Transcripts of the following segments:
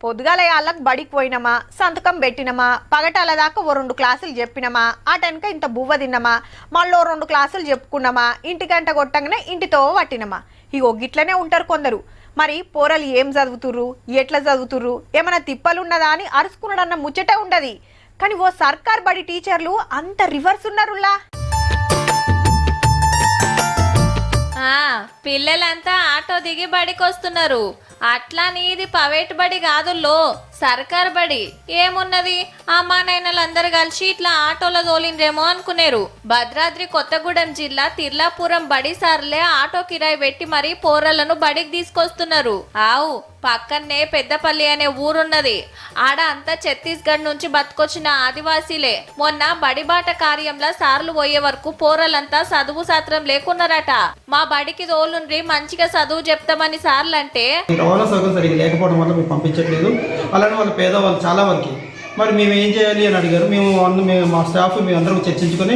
పొద్దుగాల వాళ్ళకి బడికి పోయినామా, సంతకం పెట్టినమా, పగటాల దాకా ఓ 2 క్లాసులు చెప్పినమా, ఆ టెనక ఇంత బువ్వ తిన్నమా, మళ్ళీ 2 క్లాసులు చెప్పుకున్నామా, ఇంటికంట కొట్టంగానే ఇంటితో పట్టినమా. ఇగో గిట్లనే ఉంటారు కొందరు. మరి పోరలు ఏం చదువుతుర్రు, ఎట్లా చదువుతుర్రు, ఏమైనా తిప్పలున్నదా అని అరుచుకున్నాడన్న ముచ్చటే ఉండదు. కానీ ఓ సర్కార్ బడి టీచర్లు అంత రివర్స్ ఉన్నారులా. పిల్లలంతా ఆటో దిగి బడికి వస్తున్నారు. అట్లా నీది ప్రైవేట్ బడి కాదుల్లో, సర్కార్ బడి. ఏమున్నది, అమ్మా నాయనలందరూ కలిసి ఇట్లా ఆటోలో తోలిండ్రేమో అనుకునేరు. భద్రాద్రి కొత్తగూడెం జిల్లా తిర్లాపురం బడి సార్లే ఆటో కిరాయి పెట్టి మరీ పోరలను బడికి తీసుకొస్తున్నారు. ఆవు పక్కనే పెద్దపల్లి అనే ఊరున్నది. ఆడ అంతా ఛత్తీస్గఢ్ నుంచి బతుకొచ్చిన ఆదివాసీలే. మొన్న బడిబాట కార్యంలో సార్లు పోయే వరకు పోరలంతా చదువు శాస్త్రం లేకున్నారట. మా బడికి తోలుండ్రి, మంచిగా చదువు చెప్తామని సార్లంటే రవాణా సౌకర్యం సరిగ్గా లేకపోవడం వల్ల మేము పంపించట్లేదు. అలానే వాళ్ళు పేదవాళ్ళు చాలా వరకు. మరి మేము ఏం చేయాలి అని అడిగారు. మేము మా స్టాఫ్ మేము అందరం చర్చించుకొని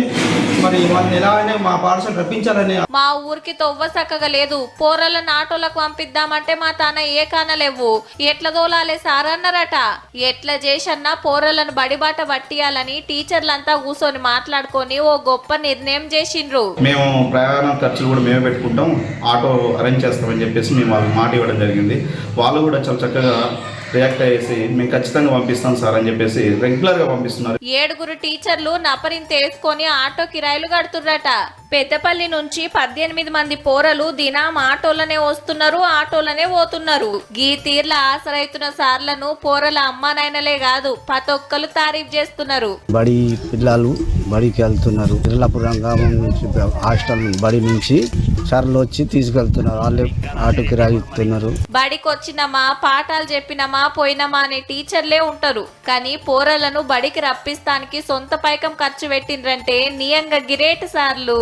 మరి వాళ్ళని ఎలా అయినా మా పాఠశాల రప్పించాలని. మా ఊరికి తొవ్వ చక్కగా లేదు, పోరలను ఆటోలకు పంపిద్దామంటే మా తాన ఏ కానలేవు, ఎట్లా తోలాలే సార్ అన్నారట. ఎట్లా చేసన్నా పోరలను బడిబాట పట్టియాలని టీచర్లంతా కూర్చొని మాట్లాడుకొని ఓ గొప్ప నిర్ణయం చేసిండ్రు. మేము ప్రయాణ ఖర్చులు కూడా మేమే పెట్టుకుంటాం, ఆటో అరేంజ్ చేస్తామని చెప్పేసి మేము వాళ్ళకి మాట ఇవ్వడం జరిగింది. వాళ్ళు కూడా చాలా చక్కగా రియాక్ట్ అయ్యేసి మేము ఖచ్చితంగా పంపిస్తాం సార్ అని చెప్పేసి రెగ్యులర్ గా పంపిస్తున్నారు. 7 టీచర్లు నపరింత వేసుకొని ఆటో కిరాయిలు కడుతుర్రట. పెద్దపల్లి నుంచి 18 మంది పోరలు దినం ఆటోలనే వస్తున్నారు, ఆటోలనే పోతున్నారు. గీ తీర్ల ఆసరైతున్న సార్లను పోరల అమ్మా నాయనలే కాదు ప్రతి ఒక్కరు తారీఫ్ చేస్తున్నారు. బడి పిల్లలు బడికి వెళ్తున్నారు. తిరులాపురం గ్రామం నుంచి హాస్టల్ బడి నుంచి సార్లు వచ్చి తీసుకెళ్తున్నారు. వాళ్ళే ఆటో కిరాయి ఇస్తున్నారు. బడికి వచ్చినమా, పాఠాలు చెప్పినమా, పోయినమా అనే టీచర్లే ఉంటారు. కానీ పోరలను బడికి రప్పిస్తానికి సొంత పైకం ఖర్చు పెట్టిండ్రంటే నియంగా గిరేట్ సార్లు.